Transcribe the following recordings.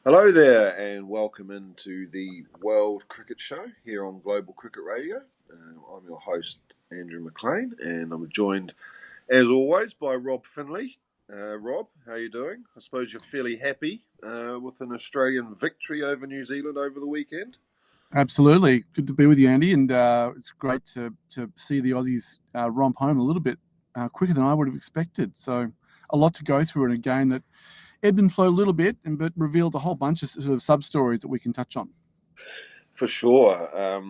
Hello there, and welcome into the World Cricket Show here on Global Cricket Radio. I'm your host, Andrew McLean, and I'm joined, as always, by Rob Finley. Rob, how are you doing? I suppose you're fairly happy with an Australian victory over New Zealand over the weekend. Absolutely. Good to be with you, Andy. And it's great to see the Aussies romp home a little bit quicker than I would have expected. So a lot to go through in a game that ebbed and flowed a little bit, but revealed a whole bunch of sort of sub-stories that we can touch on. For sure. I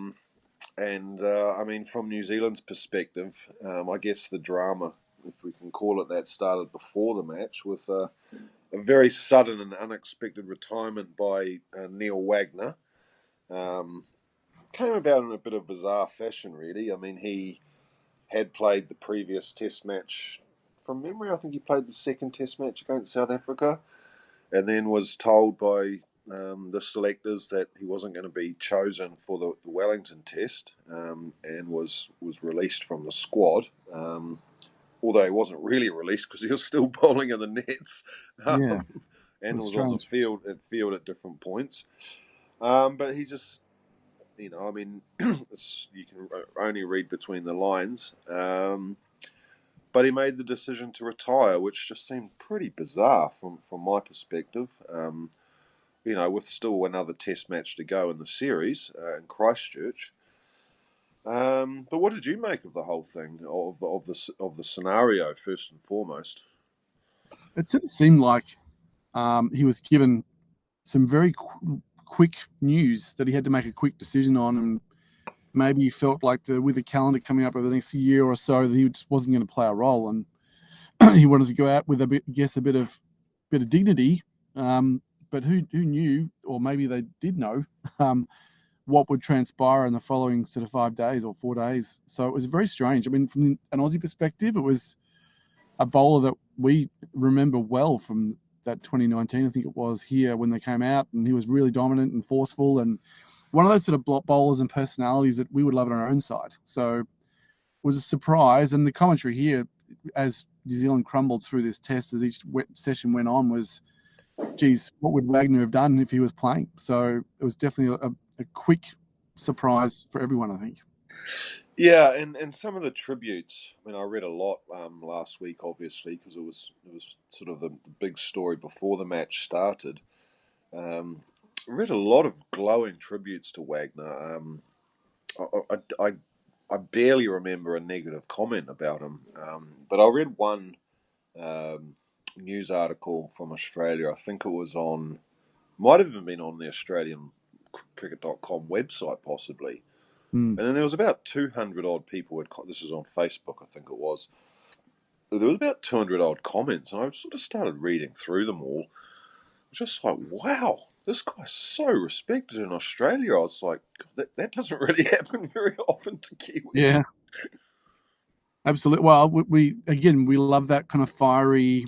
mean, from New Zealand's perspective, I guess the drama, if we can call it that, started before the match with a very sudden and unexpected retirement by Neil Wagner. Came about in a bit of bizarre fashion, really. I mean, he had played the previous Test match. From memory, I think he played the second Test match against South Africa, and then was told by the selectors that he wasn't going to be chosen for the Wellington Test, and was released from the squad. Although he wasn't really released because he was still bowling in the nets, Yeah, it and was was on the strange. field at different points. But he just, I mean, you can only read between the lines. But he made the decision to retire, which just seemed pretty bizarre from my perspective. With still another Test match to go in the series in Christchurch. But what did you make of the whole thing, of the scenario first and foremost? It sort of seemed like he was given some very quick news that he had to make a quick decision on, and maybe he felt like with the calendar coming up over the next year or so that he just wasn't going to play a role, and he wanted to go out with a bit of dignity. But who knew, or maybe they did know, what would transpire in the following sort of 5 days or 4 days. So it was very strange. I mean, from an Aussie perspective, it was a bowler that we remember well from that 2019, I think it was, here when they came out, and he was really dominant and forceful, and one of those sort of bowlers and personalities that we would love on our own side. So it was a surprise, and the commentary here, as New Zealand crumbled through this test as each session went on, was, geez, what would Wagner have done if he was playing? So it was definitely a quick surprise for everyone, I think. Yeah, and some of the tributes. I mean, I read a lot last week, obviously, because it was sort of the big story before the match started. Read a lot of glowing tributes to Wagner. I barely remember a negative comment about him, but I read one um, news article from Australia. I think it was might have even been on the Australian Cricket.com website, possibly. Mm. And then there was about 200 odd people. This is on Facebook, I think it was. There was about 200 odd comments, and I sort of started reading through them all. I was just like, wow, this guy's so respected in Australia. I was like, that doesn't really happen very often to Kiwis. Yeah, absolutely. Well, we love that kind of fiery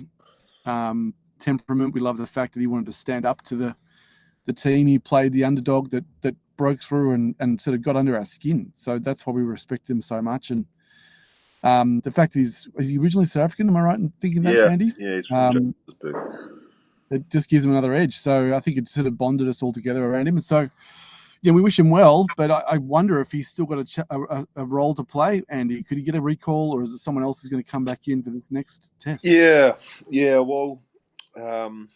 temperament. We love the fact that he wanted to stand up to the team. He played the underdog that broke through and sort of got under our skin. So that's why we respect him so much. And the fact is he originally South African? Am I right in thinking that, Yeah, Andy? yeah, he's from Um, Johannesburg. it just gives him another edge. So I think it sort of bonded us all together around him. And so, yeah, we wish him well, but I wonder if he's still got a role to play, Andy. Could he get a recall, or is it someone else who's going to come back in for this next test? Yeah, yeah. Well, um,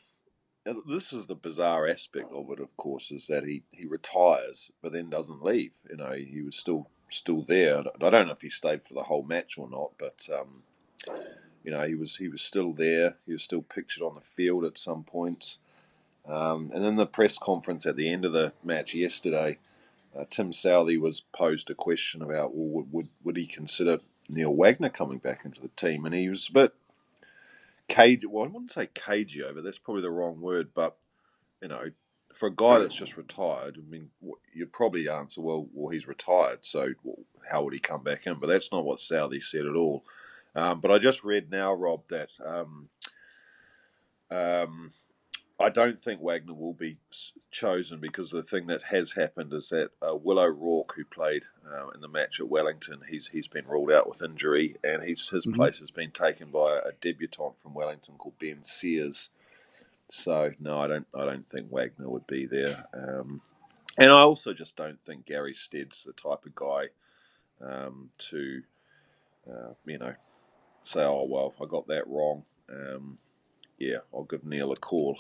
this is the bizarre aspect of it. Of course, is that he retires, but then doesn't leave. He was still there. I don't know if he stayed for the whole match or not, but he was still there. He was still pictured on the field at some points. And then the press conference at the end of the match yesterday, Tim Southey was posed a question about, well, would he consider Neil Wagner coming back into the team? And he was a bit cagey. Well, I wouldn't say cagey over. That's probably the wrong word, but you know, for a guy that's just retired, I mean, you'd probably answer, well, he's retired, so how would he come back in? But that's not what Southey said at all. But I just read now, Rob, that um, I don't think Wagner will be chosen because the thing that has happened is that Will O'Rourke, who played in the match at Wellington, he's been ruled out with injury, and his Mm-hmm. place has been taken by a debutant from Wellington called Ben Sears. So no, I don't think Wagner would be there. And I also just don't think Gary Stead's the type of guy to say, oh well, I got that wrong. Yeah, I'll give Neil a call.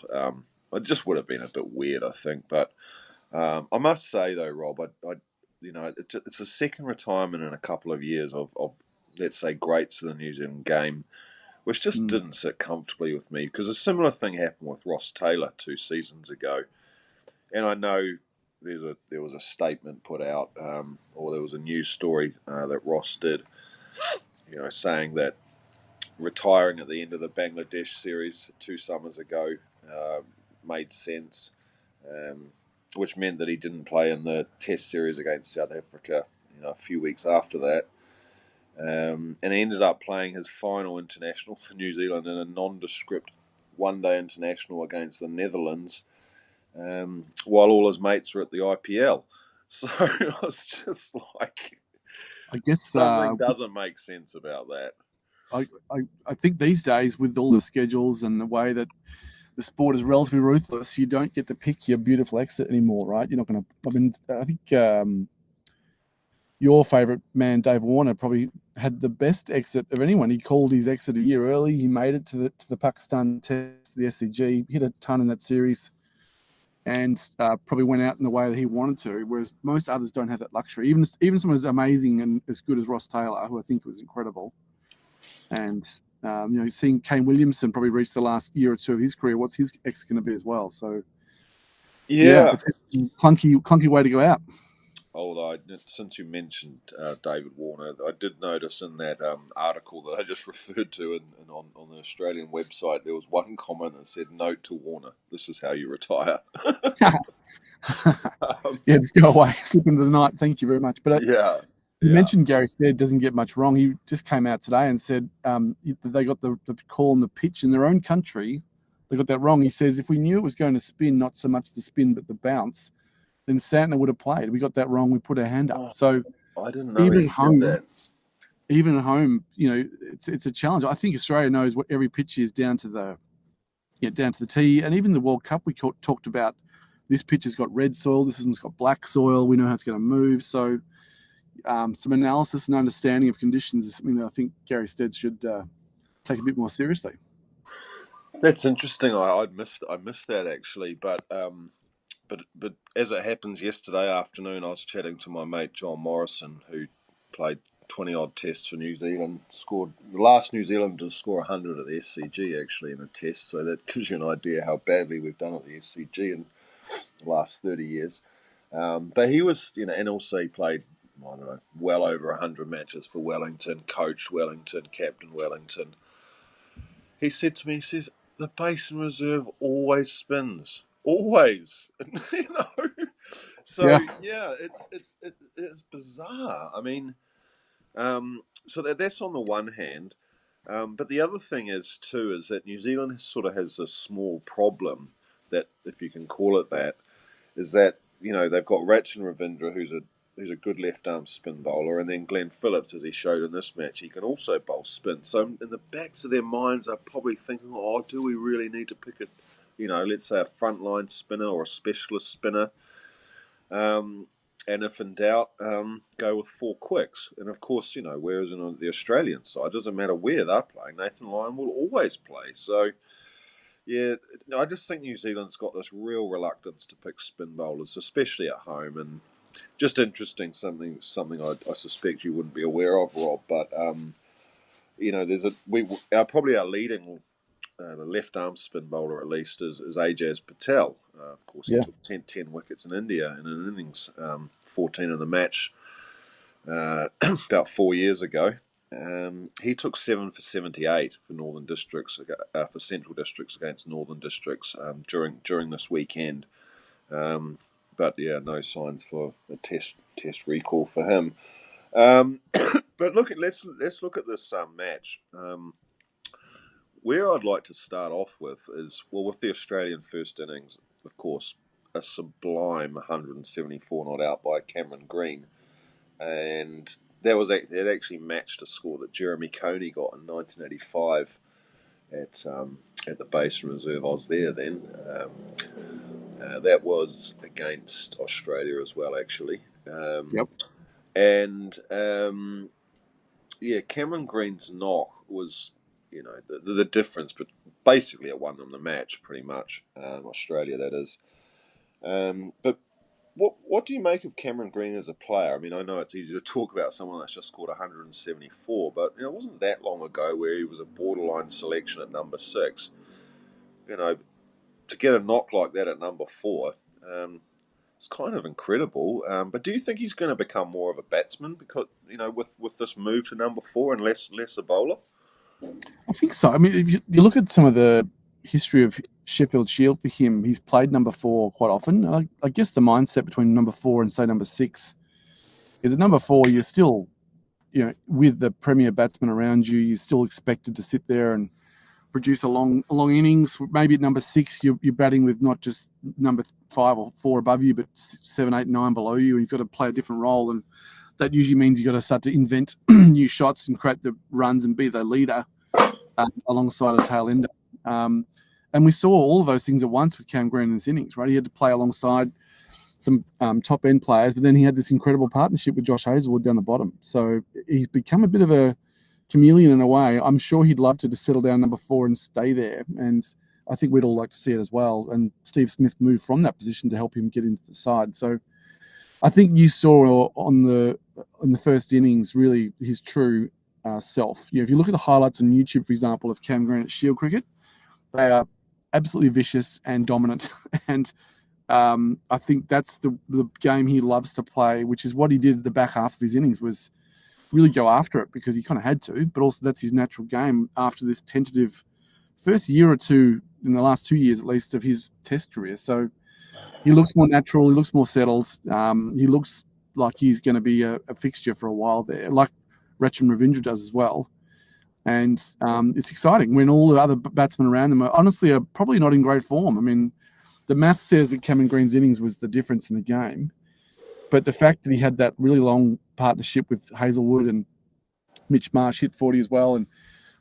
It just would have been a bit weird, I think. But I must say though, Rob, it's a second retirement in a couple of years of let's say greats of the New Zealand game, which just didn't sit comfortably with me, because a similar thing happened with Ross Taylor 2 seasons ago. And I know there was a statement put out, or there was a news story that Ross did, saying that retiring at the end of the Bangladesh series 2 summers ago made sense, which meant that he didn't play in the Test series against South Africa, a few weeks after that. And he ended up playing his final international for New Zealand in a nondescript one-day international against the Netherlands, while all his mates were at the IPL. So I was just like, I guess something doesn't make sense about that. I think these days, with all the schedules and the way that the sport is relatively ruthless, you don't get to pick your beautiful exit anymore, right? You're not going to. I mean, I think your favourite man, Dave Warner, probably had the best exit of anyone. He called his exit a year early. He made it to the Pakistan Test, the SCG, hit a ton in that series, and probably went out in the way that he wanted to. Whereas most others don't have that luxury. Even someone as amazing and as good as Ross Taylor, who I think was incredible, and seeing Kane Williamson probably reach the last year or two of his career, what's his exit going to be as well? So yeah, it's a clunky way to go out. Although, since you mentioned David Warner, I did notice in that article that I just referred to on the Australian website, there was one comment that said, "Note to Warner, this is how you retire." Yeah, just go away, slip into the night. Thank you very much. But you mentioned Gary Stead doesn't get much wrong. He just came out today and said they got the call on the pitch in their own country. They got that wrong. He says, if we knew it was going to spin, not so much the spin but the bounce, then Santner would have played. We got that wrong. We put our hand up. So I didn't know he said that. Even at home, it's a challenge. I think Australia knows what every pitch is down to the tee. And even the World Cup, we talked about this pitch has got red soil. This one's got black soil. We know how it's going to move. So some analysis and understanding of conditions is something that I think Gary Stead should take a bit more seriously. That's interesting. I missed that actually, but as it happens, yesterday afternoon I was chatting to my mate John Morrison, who played 20-odd tests for New Zealand, scored the last New Zealander to score 100 at the SCG actually in a test, so that gives you an idea how badly we've done at the SCG in the last 30 years. But he was, and also he played, I don't know, well over 100 matches for Wellington, coached Wellington, captain Wellington. He said to me, he says, the Basin Reserve always spins. Always. So it's bizarre. I mean, so that's on the one hand, but the other thing is that New Zealand sort of has a small problem, that, if you can call it that, is that they've got Rachin Ravindra, who's a good left arm spin bowler, and then Glenn Phillips, as he showed in this match, he can also bowl spin. So in the backs of their minds are probably thinking, oh, do we really need to pick let's say a frontline spinner or a specialist spinner? And if in doubt, go with 4 quicks. And of course, whereas on the Australian side, it doesn't matter where they're playing, Nathan Lyon will always play. So, yeah, I just think New Zealand's got this real reluctance to pick spin bowlers, especially at home. And just interesting, something I suspect you wouldn't be aware of, Rob. But there's probably our leading left arm spin bowler, at least, is Ajaz Patel. Of course, he took 10 wickets in India in an innings, 14 in the match about 4 years ago. He took 7 for 78 for Northern Districts, for Central Districts against Northern Districts during this weekend. But yeah, no signs for a test recall for him. But let's look at this match. Where I'd like to start off with is, with the Australian first innings, of course, a sublime 174 not out by Cameron Green, and it actually matched a score that Jeremy Coney got in 1985 at at the Basin Reserve. I was there then. That was against Australia as well, actually. Yep. And Cameron Green's knock was, the difference, but basically it won them the match pretty much. Australia, that is. But what do you make of Cameron Green as a player? I mean, I know it's easy to talk about someone that's just scored 174, but it wasn't that long ago where he was a borderline selection at number 6. To get a knock like that at number 4, it's kind of incredible. But do you think he's going to become more of a batsman because with this move to number 4 and less a bowler? I think so. I mean, if you look at some of the history of Sheffield Shield for him, he's played number 4 quite often. I guess the mindset between number 4 and say number 6 is at number 4 you're still, with the premier batsman around you, you're still expected to sit there and produce a long innings. Maybe at number 6 you're batting with not just number 5 or 4 above you, but 7, 8, 9 below you, and you've got to play a different role, and that usually means you've got to start to invent new shots and create the runs and be the leader alongside a tail ender. And we saw all of those things at once with Cam Green in this innings, right? He had to play alongside some top-end players, but then he had this incredible partnership with Josh Hazlewood down the bottom. So he's become a bit of a chameleon in a way. I'm sure he'd love to settle down number 4 and stay there, and I think we'd all like to see it as well. And Steve Smith moved from that position to help him get into the side. So I think you saw in the first innings really his true self. If you look at the highlights on YouTube, for example, of Cam Green at Shield cricket, they are absolutely vicious and dominant. And I think that's the game he loves to play, which is what he did at the back half of his innings, was really go after it because he kind of had to, but also that's his natural game after this tentative first year or two, in the last 2 years at least, of his test career. So he looks more natural, he looks more settled, he looks like he's going to be a fixture for a while there, like Rachin Ravindra does as well. And it's exciting when all the other batsmen around them are probably not in great form. I mean, the math says that Cameron Green's innings was the difference in the game, but the fact that he had that really long partnership with Hazlewood and Mitch Marsh hit 40 as well, and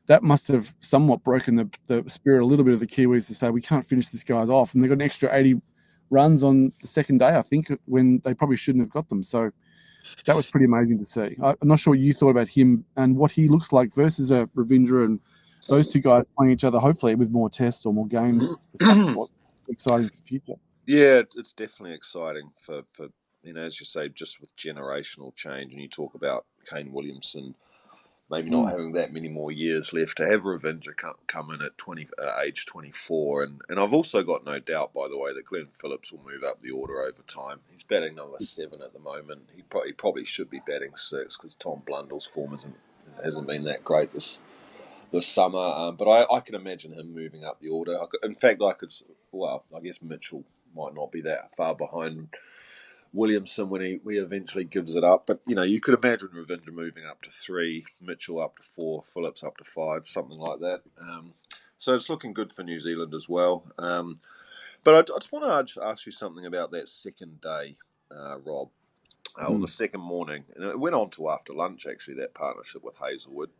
that must have somewhat broken the spirit a little bit of the Kiwis to say, we can't finish this guys off. And they got an extra 80 runs on the second day, I think, when they probably shouldn't have got them. So that was pretty amazing to see. I'm not sure what you thought about him and what he looks like versus a Ravindra, and those two guys playing each other, hopefully with more tests or more games. Exciting for the future. Yeah, it's definitely exciting for as you say, just with generational change. And you talk about Kane Williamson maybe not having that many more years left, to have Ravindra come in at age 24. And I've also got no doubt, by the way, that Glenn Phillips will move up the order over time. He's batting number 7 at the moment. He probably should be batting 6 because Tom Blundell's form hasn't been that great this summer. But I can imagine him moving up the order. I guess Mitchell might not be that far behind Williamson when he eventually gives it up. But, you could imagine Ravindra moving up to 3, Mitchell up to 4, Phillips up to 5, something like that. So it's looking good for New Zealand as well. But I just want to ask you something about that second day, Rob, or the second morning. And it went on to after lunch, actually, that partnership with Hazlewood.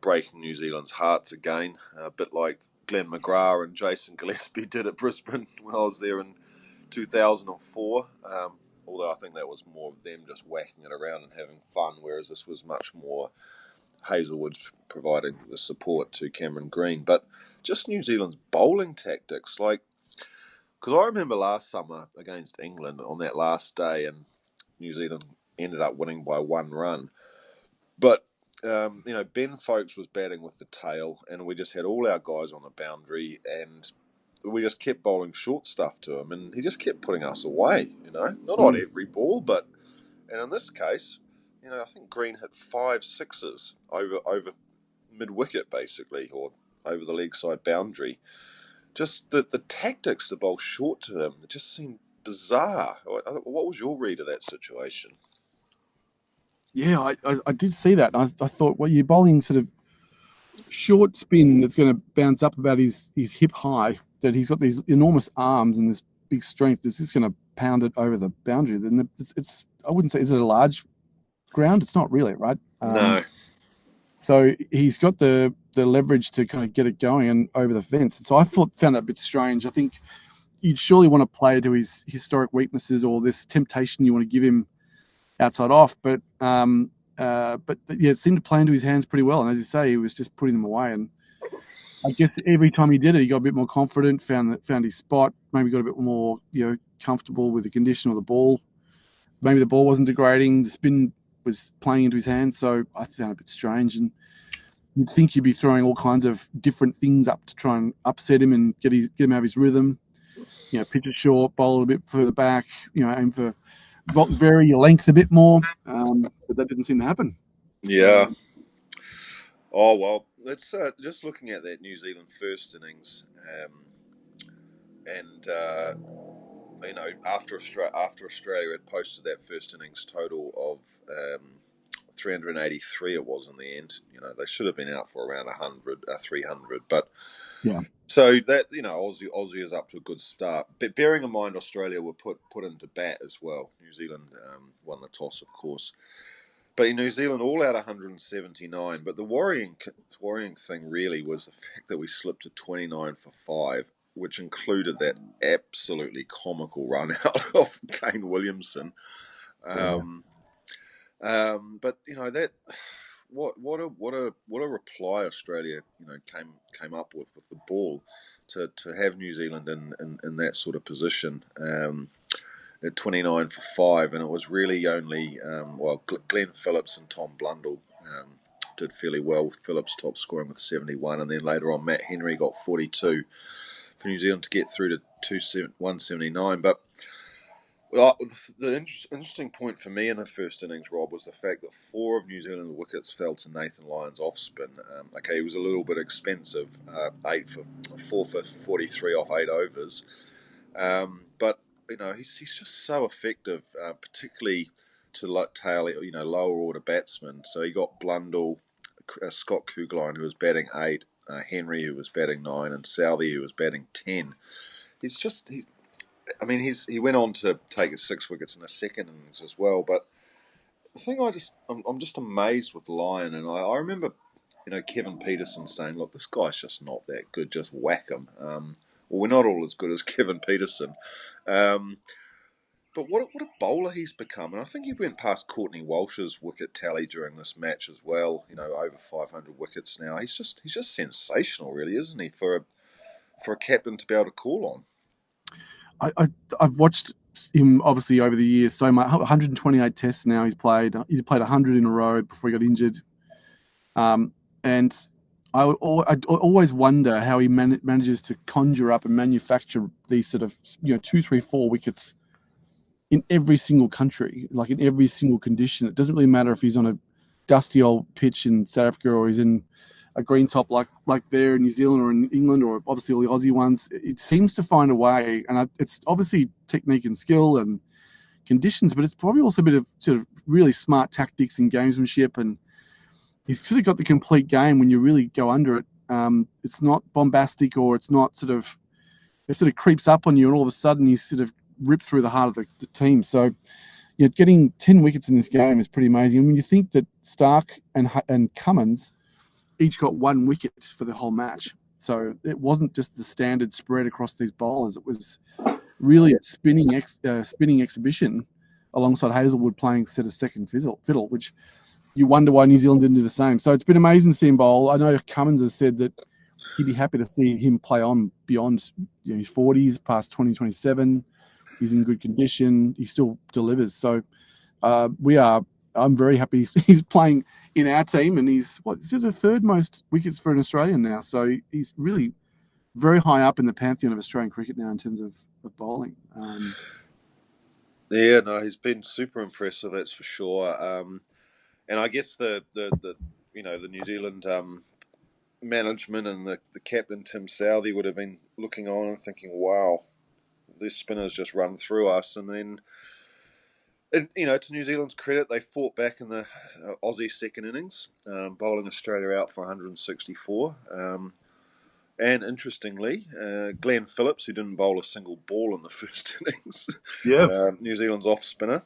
Breaking New Zealand's hearts again, a bit like Glenn McGrath and Jason Gillespie did at Brisbane when I was there in 2004, although I think that was more of them just whacking it around and having fun, whereas this was much more Hazlewood providing the support to Cameron Green. But just New Zealand's bowling tactics, because I remember last summer against England on that last day, and New Zealand ended up winning by 1 run. But Ben Foakes was batting with the tail, and we just had all our guys on the boundary, and we just kept bowling short stuff to him, and he just kept putting us away, Not on every ball, and in this case, I think Green hit 5 sixes over mid-wicket, basically, or over the leg side boundary. Just the tactics to bowl short to him, it just seemed bizarre. What was your read of that situation? Yeah, I did see that. I thought, well, you're bowling sort of short spin that's going to bounce up about his hip high, that he's got these enormous arms and this big strength that's just going to pound it over the boundary. Then it's I wouldn't say, is it a large ground? It's not really, right? No. So he's got the the leverage to kind of get it going and over the fence. And so I found that a bit strange. I think you'd surely want to play to his historic weaknesses or this temptation you want to give him outside off. But it seemed to play into his hands pretty well. And as you say, he was just putting them away. And I guess every time he did it, he got a bit more confident, found his spot, maybe got a bit more comfortable with the condition of the ball. Maybe the ball wasn't degrading, the spin was playing into his hands. So I found it a bit strange. And you'd think you'd be throwing all kinds of different things up to try and upset him and get him out of his rhythm. Pitch it short, bowl it a bit further back, aim for vary your length a bit more. But that didn't seem to happen. Yeah. Oh, well, let's just looking at that New Zealand first innings, after Australia had posted that first innings total of 383, it was in the end. They should have been out for around 300, but yeah. So that Aussie is up to a good start. But bearing in mind Australia were put into bat as well. New Zealand won the toss, of course. But in New Zealand, all out 179. But the worrying thing really was the fact that we slipped to 29 for 5, which included that absolutely comical run out of Kane Williamson. But that what a reply Australia came up with the ball to have New Zealand in that sort of position. At 29 for 5, and it was really only Glenn Phillips and Tom Blundell did fairly well, with Phillips top scoring with 71, and then later on Matt Henry got 42 for New Zealand to get through to 179. But the interesting point for me in the first innings, Rob, was the fact that 4 of New Zealand's wickets fell to Nathan Lyon's off spin. He was a little bit expensive, 4 for 43 off 8 overs, but he's just so effective, particularly to tail lower order batsmen. So he got Blundell, Scott Kuggeleijn, who was batting 8, Henry, who was batting 9, and Southee, who was batting 10. He went on to take his 6 wickets in the second innings as well. But the thing I'm just amazed with Lyon, and I remember Kevin Peterson saying, "Look, this guy's just not that good. Just whack him." Well, we're not all as good as Kevin Peterson. But what a bowler he's become. And I think he went past Courtney Walsh's wicket tally during this match as well. Over 500 wickets now. He's just sensational, really, isn't he, for a captain to be able to call on? I've watched him, obviously, over the years so much. 128 tests now he's played. He played 100 in a row before he got injured. And I always wonder how he manages to conjure up and manufacture these sort of 2, 3, 4 wickets in every single country, like in every single condition. It doesn't really matter if he's on a dusty old pitch in South Africa or he's in a green top like there in New Zealand or in England, or obviously all the Aussie ones. It seems to find a way, and it's obviously technique and skill and conditions, but it's probably also a bit of sort of really smart tactics and gamesmanship, and he's sort of got the complete game when you really go under it. It's not bombastic, or it's not it sort of creeps up on you, and all of a sudden he's sort of ripped through the heart of the team. So, getting 10 wickets in this game is pretty amazing. And when you think that Stark and Cummins each got 1 wicket for the whole match, so it wasn't just the standard spread across these bowlers. It was really a spinning exhibition alongside Hazelwood playing set of second fiddle, which you wonder why New Zealand didn't do the same. So it's been amazing to see him bowl. I know Cummins has said that he'd be happy to see him play on beyond his 40s, past 2027. He's in good condition. He still delivers. So I'm very happy he's playing in our team, and he's the 3rd most wickets for an Australian now. So he's really very high up in the pantheon of Australian cricket now in terms of bowling. He's been super impressive, that's for sure. And I guess the New Zealand management and the captain Tim Southee would have been looking on and thinking, "Wow, these spinners just run through us." And then, to New Zealand's credit, they fought back in the Aussie second innings, bowling Australia out for 164. And interestingly, Glenn Phillips, who didn't bowl a single ball in the first innings, New Zealand's off spinner.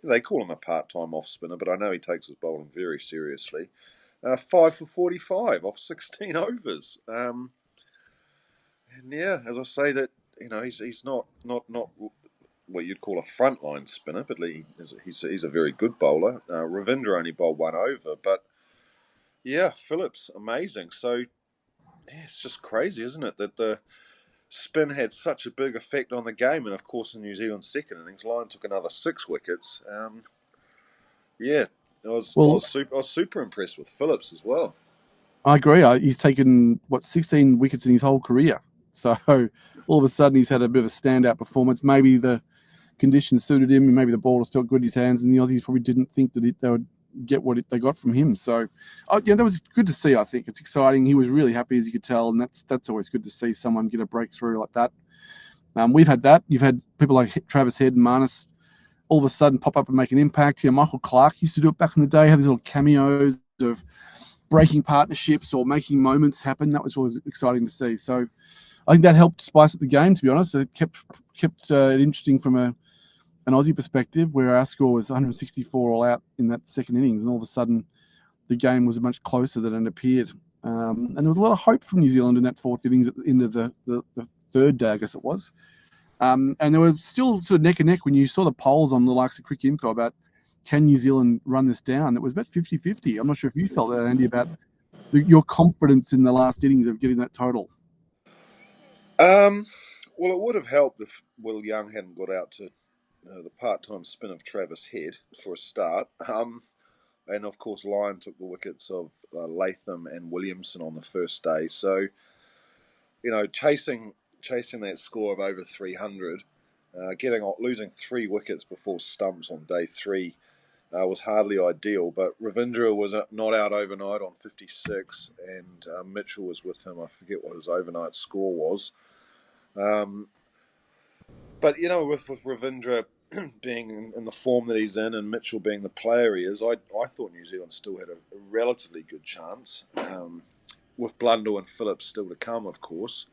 They call him a part-time off spinner, but I know he takes his bowling very seriously. 5 for 45 off 16 overs. And yeah, as I say, that he's not what you'd call a frontline spinner, but he's a very good bowler. Ravindra only bowled one over, but yeah, Phillips amazing. So yeah, it's just crazy, isn't it, that the spin had such a big effect on the game, and of course in New Zealand's second innings, Lyon took another 6 wickets. Yeah, Well, I was super impressed with Phillips as well. I agree. He's taken 16 wickets in his whole career. So all of a sudden he's had a bit of a standout performance. Maybe the conditions suited him, and maybe the ball just felt good in his hands, and the Aussies probably didn't think that they would get what they got from him. So, yeah, that was good to see. I think it's exciting. He was really happy, as you could tell, and that's always good to see someone get a breakthrough like that. We've had that. You've had people like Travis Head and Marnus all of a sudden pop up and make an impact. Michael Clark used to do it back in the day, have these little cameos of breaking partnerships or making moments happen. That was always exciting to see. So I think that helped spice up the game, to be honest. It kept it interesting from an Aussie perspective, where our score was 164 all out in that second innings, and all of a sudden the game was much closer than it appeared. And there was a lot of hope from New Zealand in that fourth innings at the end of the third day, I guess it was. And they were still sort of neck and neck when you saw the polls on the likes of Crick Info about can New Zealand run this down. It was about 50-50. I'm not sure if you felt that, Andy, about your confidence in the last innings of getting that total. Well, it would have helped if Will Young hadn't got out to the part-time spin of Travis Head for a start. And of course, Lyon took the wickets of Latham and Williamson on the first day. So, chasing that score of over 300, losing 3 wickets before stumps on day 3 was hardly ideal. But Ravindra was not out overnight on 56, and Mitchell was with him. I forget what his overnight score was. But with Ravindra being in the form that he's in, and Mitchell being the player he is, I thought New Zealand still had a relatively good chance, with Blundell and Phillips still to come, of course.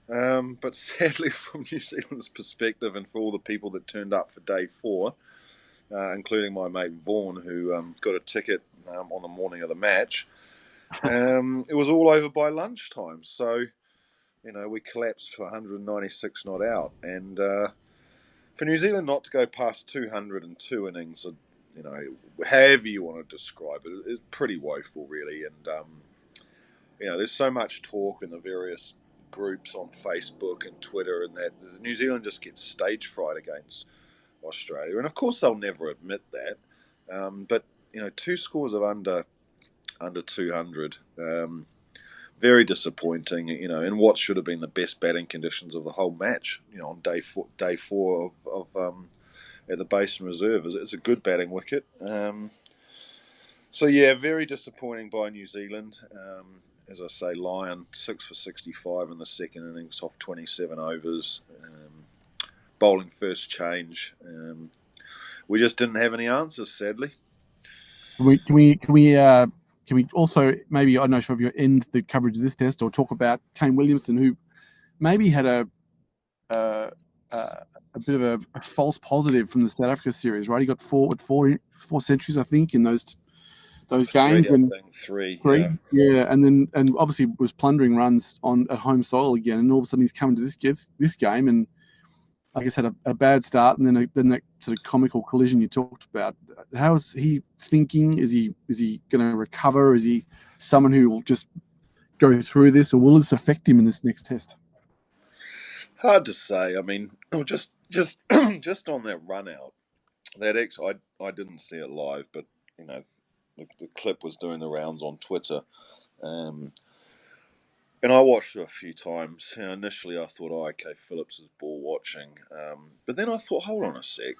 But sadly, from New Zealand's perspective, and for all the people that turned up for day 4, including my mate Vaughan, who got a ticket on the morning of the match, it was all over by lunchtime. So, we collapsed for 196 not out. And for New Zealand not to go past 202 innings, however you want to describe it, is pretty woeful, really. And, there's so much talk in the various groups on Facebook and Twitter, and that New Zealand just gets stage fright against Australia. And of course, they'll never admit that. But, 2 scores of under 200. Very disappointing, in what should have been the best batting conditions of the whole match. On day four of at the Basin Reserve, it's a good batting wicket. So yeah, very disappointing by New Zealand. As I say, Lyon 6 for 65 in the second innings off 27 overs, bowling first change. We just didn't have any answers, sadly. Can we also maybe, I'm not sure if you end the coverage of this test or talk about Kane Williamson, who maybe had a bit of a false positive from the South Africa series, right? He got four centuries, I think, in those games, and three, yeah, and obviously was plundering runs at home soil again, and all of a sudden he's coming to this game, and I guess had a bad start, and then that sort of comical collision you talked about. How is he thinking? Is he going to recover? Is he someone who will just go through this, or will this affect him in this next test? Hard to say. I mean, just on that run out, I didn't see it live, but the clip was doing the rounds on Twitter. And I watched it a few times. Initially, I thought, okay, Phillips is ball watching. But then I thought, hold on a sec.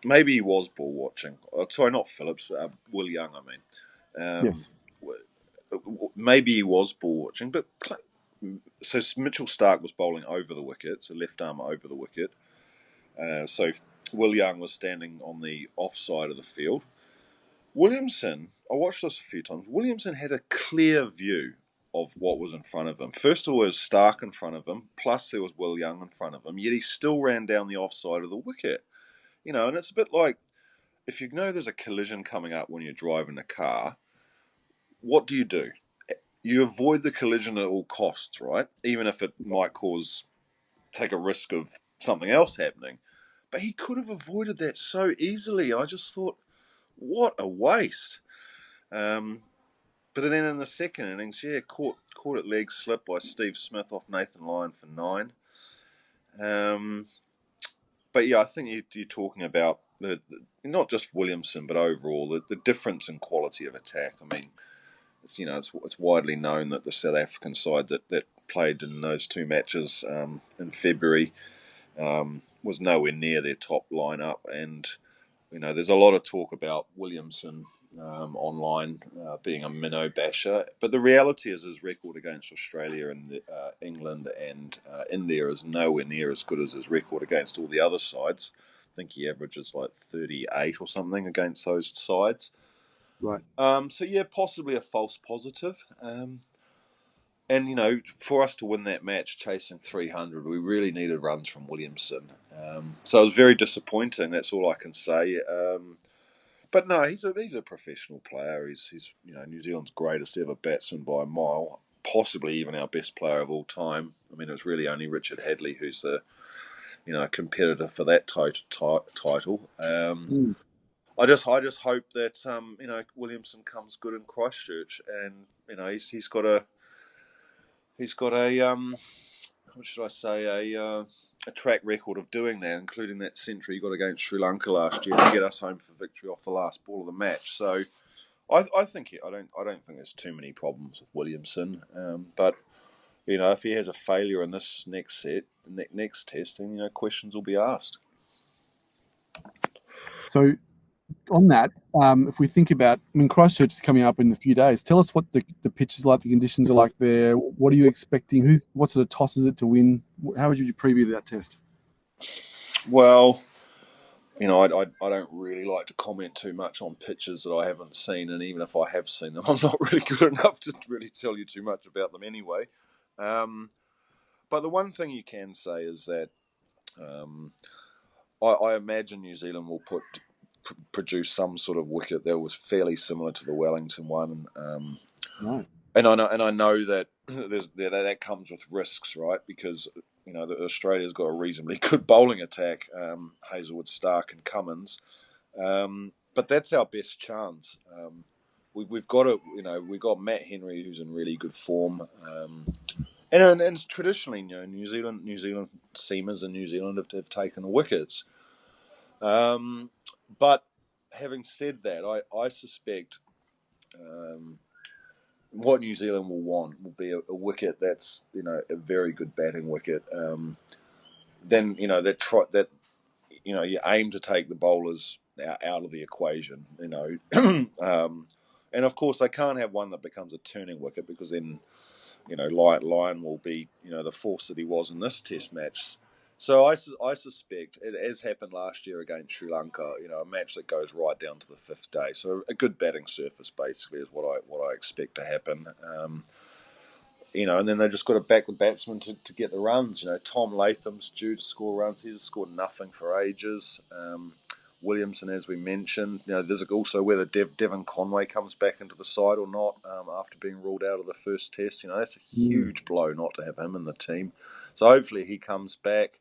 Maybe he was ball watching. Sorry, not Phillips, Will Young, I mean. Yes. Maybe he was ball watching. But so Mitchell Starc was bowling over the wicket, so left arm over the wicket. So Will Young was standing on the off side of the field. Williamson, I watched this a few times. Williamson had a clear view of what was in front of him. First of all, there was Starc in front of him, plus there was Will Young in front of him, yet he still ran down the offside of the wicket. And it's a bit like, if you know there's a collision coming up when you're driving a car, what do? You avoid the collision at all costs, right? Even if it might take a risk of something else happening. But he could have avoided that so easily. I just thought, what a waste. Um, but then in the second innings, caught at leg slip by Steve Smith off Nathan Lyon for 9. But yeah, I think you're talking about not just Williamson, but overall the difference in quality of attack. I mean, it's widely known that the South African side that played in those two matches in February was nowhere near their top lineup, and there's a lot of talk about Williamson online being a minnow basher, but the reality is his record against Australia and England and India is nowhere near as good as his record against all the other sides. I think he averages like 38 or something against those sides. Right. So yeah, possibly a false positive. And for us to win that match, chasing 300, we really needed runs from Williamson. So it was very disappointing. That's all I can say. But no, he's a professional player. He's New Zealand's greatest ever batsman by a mile, possibly even our best player of all time. I mean, it's really only Richard Hadley who's the competitor for that title. I just hope that Williamson comes good in Christchurch, and he's got a what should I say, a track record of doing that, including that century he got against Sri Lanka last year to get us home for victory off the last ball of the match. So I think I don't think there's too many problems with Williamson. But if he has a failure in this next test, then questions will be asked. So on that, if we think about, Christchurch is coming up in a few days. Tell us what the pitch is like, the conditions are like there. What are you expecting? What sort of toss is it to win? How would you preview that test? Well, I don't really like to comment too much on pitches that I haven't seen, and even if I have seen them, I'm not really good enough to really tell you too much about them anyway. But the one thing you can say is that I imagine New Zealand will produce some sort of wicket that was fairly similar to the Wellington one. Right. And I know that that comes with risks, right? Because Australia's got a reasonably good bowling attack, Hazelwood, Stark, and Cummins. But that's our best chance. We've got we've got Matt Henry, who's in really good form. And traditionally, New Zealand seamers in New Zealand have taken the wickets. But having said that, I suspect what New Zealand will want will be a wicket that's a very good batting wicket. Then you aim to take the bowlers out of the equation. And of course they can't have one that becomes a turning wicket, because then Lyon will be the force that he was in this Test match. So I suspect, as happened last year against Sri Lanka, a match that goes right down to the 5th day. So a good batting surface basically is what I expect to happen. And then they just got to back the batsmen to get the runs. Tom Latham's due to score runs. He's scored nothing for ages. Williamson, as we mentioned, there's also whether Devon Conway comes back into the side or not after being ruled out of the first test. That's a huge blow not to have him in the team. So hopefully he comes back.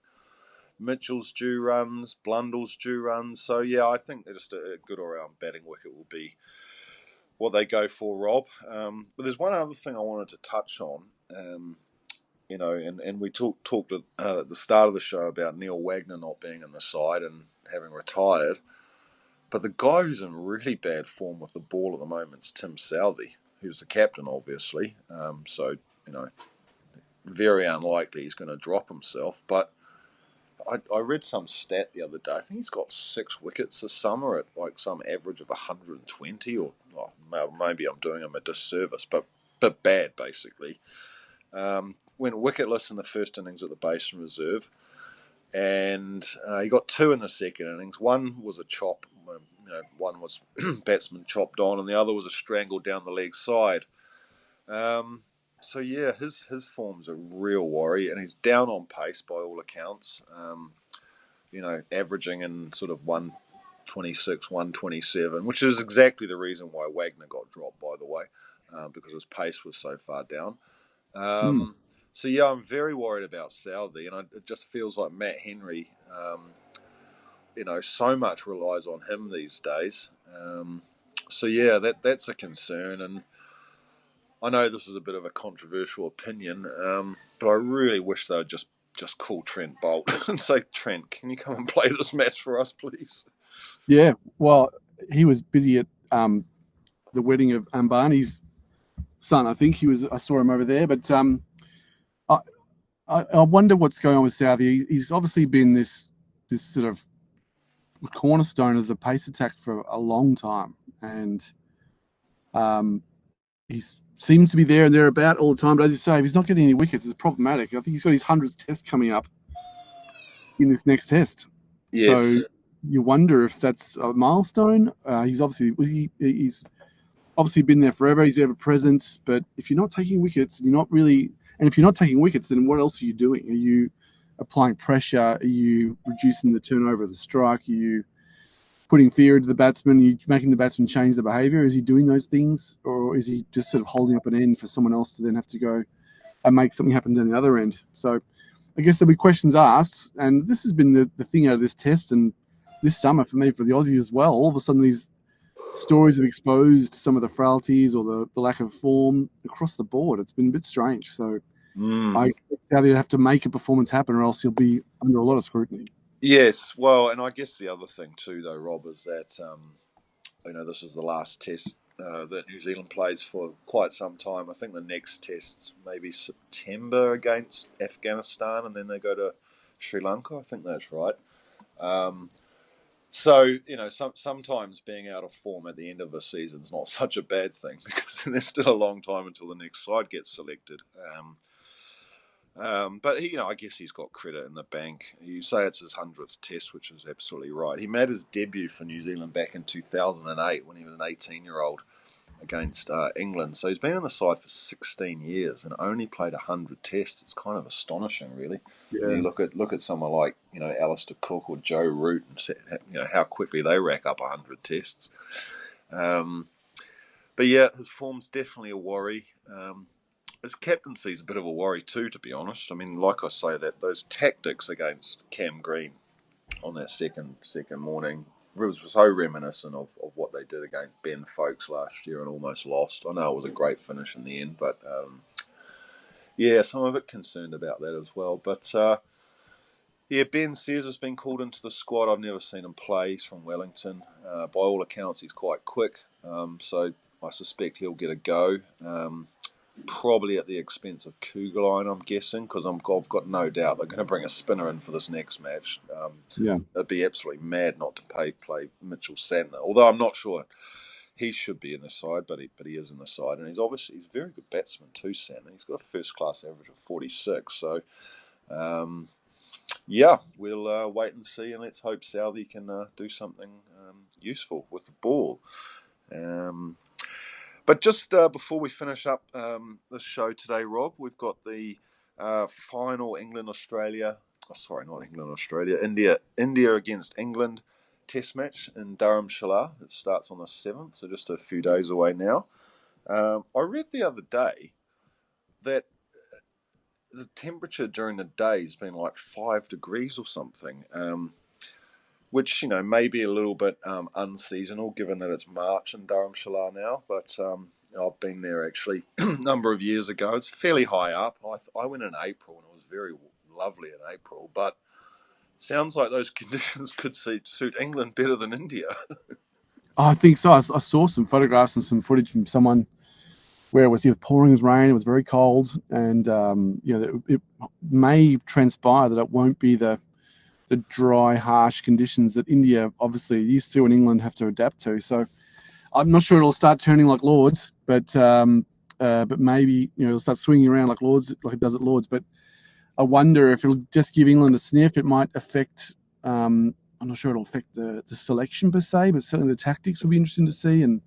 Mitchell's due runs, Blundell's due runs. So yeah, I think just a good all-round batting wicket will be what they go for, Rob. But there's one other thing I wanted to touch on. And we talked at the start of the show about Neil Wagner not being in the side and having retired. But the guy who's in really bad form with the ball at the moment is Tim Southee, who's the captain, obviously. So very unlikely he's going to drop himself. But I read some stat the other day. I think he's got 6 wickets this summer at like some average of 120, or maybe I'm doing him a disservice, but bad basically. Went wicketless in the first innings at the Basin Reserve, and he got 2 in the second innings. One was a chop, one was batsman chopped on, and the other was a strangle down the leg side. So yeah, his form's a real worry, and he's down on pace by all accounts. Averaging in sort of 126, 127, which is exactly the reason why Wagner got dropped, by the way. because his pace was so far down. Mm. So yeah, I'm very worried about Southey, and it just feels like Matt Henry, so much relies on him these days. So yeah, that's a concern, and I know this is a bit of a controversial opinion, but I really wish they would just call Trent Boult and say, Trent, can you come and play this match for us, please? Yeah, well, he was busy at the wedding of Ambani's son. I think I saw him over there, but I wonder what's going on with Southey. He's obviously been this sort of cornerstone of the pace attack for a long time, and he seems to be there and thereabout all the time. But as you say, if he's not getting any wickets, it's problematic. I think he's got his 100th test coming up in this next test. Yes. So you wonder if that's a milestone. He's obviously been there forever. He's ever present. But if you're not taking wickets, then what else are you doing? Are you applying pressure? Are you reducing the turnover of the strike? Are you putting fear into the batsman? Are you making the batsman change the behaviour? Is he doing those things? Or is he just sort of holding up an end for someone else to then have to go and make something happen down the other end? So I guess there'll be questions asked. And this has been the thing out of this test and this summer for me, for the Aussies as well. All of a sudden these stories have exposed some of the frailties or the lack of form across the board. It's been a bit strange. So I expect Southey to have to make a performance happen or else he'll be under a lot of scrutiny. Yes, well, and I guess the other thing too, though, Rob, is that this is the last test that New Zealand plays for quite some time. I think the next test's maybe September against Afghanistan, and then they go to Sri Lanka. I think that's right. So sometimes being out of form at the end of a season is not such a bad thing because there's still a long time until the next side gets selected. But I guess he's got credit in the bank. You say it's his 100th test, which is absolutely right. He made his debut for New Zealand back in 2008 when he was an 18-year-old against England. So he's been in the side for 16 years and only played 100 tests. It's kind of astonishing, really. Yeah. You look at someone like Alistair Cook or Joe Root and how quickly they rack up 100 tests. But yeah, his form's definitely a worry. His captaincy is a bit of a worry too, to be honest. I mean, like I say, that those tactics against Cam Green on that second morning was so reminiscent of what they did against Ben Foakes last year and almost lost. I know it was a great finish in the end, but so I'm a bit concerned about that as well. But Ben Sears has been called into the squad. I've never seen him play. He's from Wellington. By all accounts, he's quite quick, so I suspect he'll get a go. Probably at the expense of Kugelheim, I'm guessing, because I've got no doubt they're going to bring a spinner in for this next match. It'd be absolutely mad not to play Mitchell Santner, although I'm not sure he should be in the side, but he is in the side, and he's a very good batsman too, Santner. He's got a first-class average of 46, so we'll wait and see, and let's hope Southey can do something useful with the ball. But just before we finish up this show today, Rob, we've got the final India against England test match in Dharamshala. It starts on the 7th, so just a few days away now. I read the other day that the temperature during the day has been like 5 degrees or something, which, may be a little bit unseasonal given that it's March in Dharamshala now. But I've been there actually a number of years ago. It's fairly high up. I went in April and it was very lovely in April. But it sounds like those conditions could suit England better than India. I think so. I saw some photographs and some footage from someone where it was pouring as rain. It was very cold. And, it may transpire that it won't be the dry, harsh conditions that India obviously used to and England have to adapt to. So I'm not sure it'll start turning like Lords, but maybe it'll start swinging around like Lords, like it does at Lords. But I wonder if it'll just give England a sniff. It might affect. I'm not sure it'll affect the selection per se, but certainly the tactics will be interesting to see, and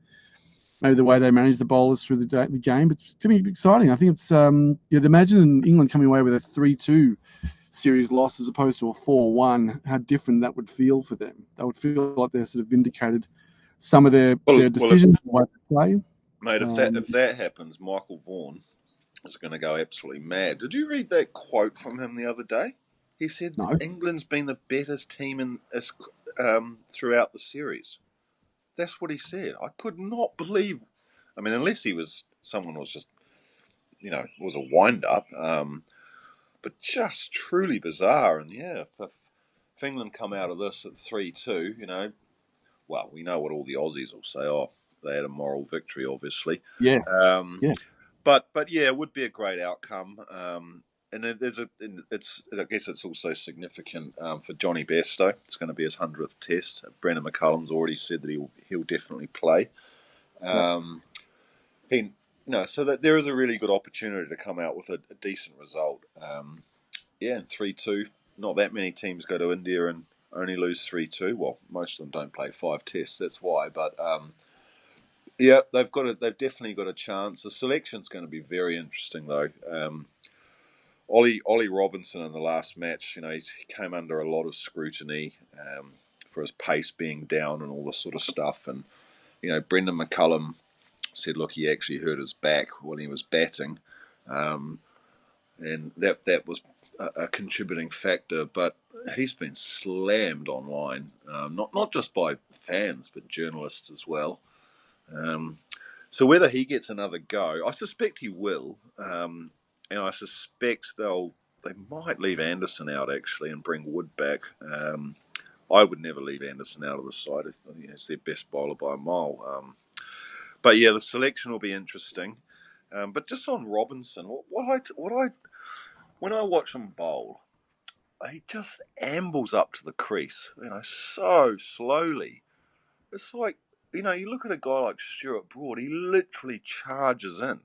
maybe the way they manage the bowlers through the game. But it's going to be exciting. I think it's imagine England coming away with a 3-2 series loss as opposed to a 4-1, how different that would feel for them. They would feel like they're sort of vindicated some of their decisions, the way they play. Mate, if that happens, Michael Vaughan is going to go absolutely mad. Did you read that quote from him the other day? He said No. England's been the better team throughout the series. That's what he said. I could not believe. I mean, unless someone was just, was a wind up. But just truly bizarre. And yeah, if England come out of this at 3-2, well, we know what all the Aussies will say. Oh, they had a moral victory, obviously. Yes. Yes. But yeah, it would be a great outcome. And I guess it's also significant for Johnny Bairstow. It's going to be his 100th Test. Brendan McCullum's already said that he'll definitely play. So that there is a really good opportunity to come out with a decent result. And 3-2. Not that many teams go to India and only lose 3-2. Well, most of them don't play 5 tests. That's why. But they've definitely got a chance. The selection's going to be very interesting, though. Ollie Robinson in the last match, he came under a lot of scrutiny for his pace being down and all this sort of stuff. And Brendan McCullum said, look, he actually hurt his back when he was batting, and that was a contributing factor. But he's been slammed online, not just by fans but journalists as well. So whether he gets another go, I suspect he will, and I suspect they might leave Anderson out actually and bring Wood back. I would never leave Anderson out of the side. It's their best bowler by a mile. But yeah, the selection will be interesting. But just on Robinson, when I watch him bowl, he just ambles up to the crease, so slowly. It's like, you look at a guy like Stuart Broad, he literally charges in.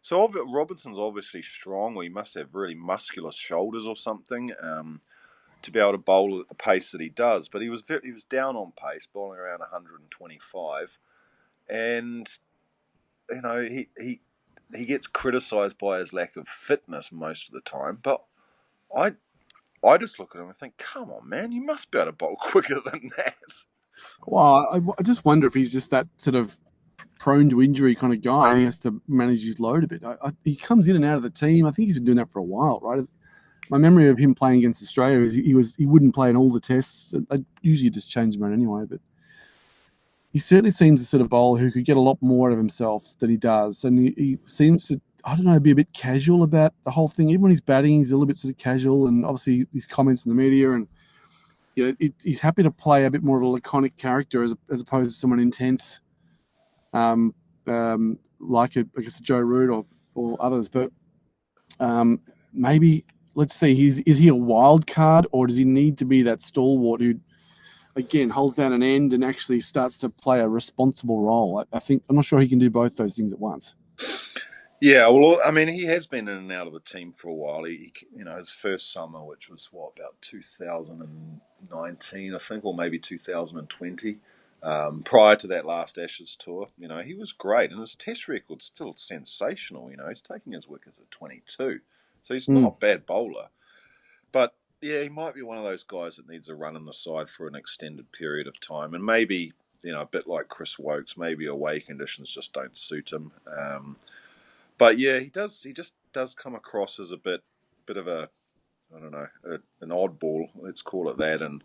So Robinson's obviously strong, or he must have really muscular shoulders or something to be able to bowl at the pace that he does. But he was down on pace, bowling around 125, and he gets criticised by his lack of fitness most of the time. But I just look at him and think, come on, man, you must be able to bowl quicker than that. Well, I just wonder if he's just that sort of prone to injury kind of guy, and he has to manage his load a bit. He comes in and out of the team. I think he's been doing that for a while, right? My memory of him playing against Australia is he wouldn't play in all the tests. I'd usually just change him around anyway, but he certainly seems the sort of bowler who could get a lot more out of himself than he does. And he seems to, I don't know, be a bit casual about the whole thing. Even when he's batting, he's a little bit sort of casual, and obviously these comments in the media, and he's happy to play a bit more of a laconic character as opposed to someone intense, like I guess Joe Root or others. But maybe, let's see, is he a wild card, or does he need to be that stalwart who, again, holds down an end and actually starts to play a responsible role? I'm not sure he can do both those things at once. Yeah, well, I mean, he has been in and out of the team for a while. His first summer, which was about 2019, I think, or maybe 2020. Prior to that last Ashes tour, he was great, and his Test record's still sensational. He's taking his wickets at 22, so he's not a bad bowler. But yeah, he might be one of those guys that needs a run in the side for an extended period of time, and maybe a bit like Chris Woakes, maybe away conditions just don't suit him. But yeah, he just does come across as a bit of a, I don't know, an oddball, let's call it that. And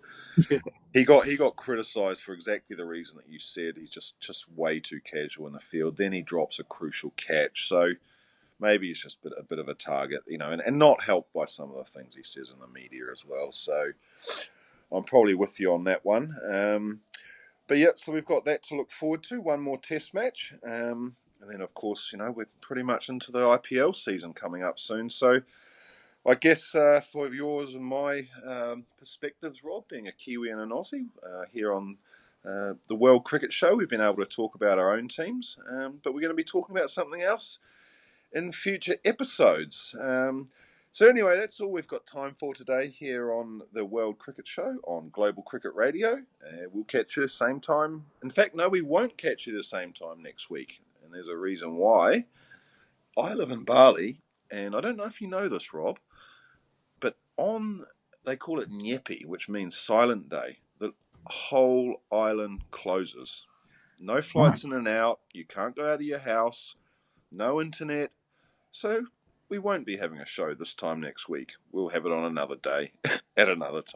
he got criticised for exactly the reason that you said. He's just way too casual in the field. Then he drops a crucial catch. So maybe he's just a bit of a target, and not helped by some of the things he says in the media as well. So I'm probably with you on that one. But yeah, so we've got that to look forward to. One more Test match. And then, of course, we're pretty much into the IPL season coming up soon. So I guess for yours and my perspectives, Rob, being a Kiwi and an Aussie, here on the World Cricket Show, we've been able to talk about our own teams. But we're going to be talking about something else in future episodes. So anyway, that's all we've got time for today here on the World Cricket Show on Global Cricket Radio. We'll catch you the same time. In fact, no, we won't catch you the same time next week. And there's a reason why. I live in Bali, and I don't know if you know this, Rob, but they call it Nyepi, which means silent day. The whole island closes. No flights Nice. in and out. You can't go out of your house. No internet. So we won't be having a show this time next week. We'll have it on another day at another time.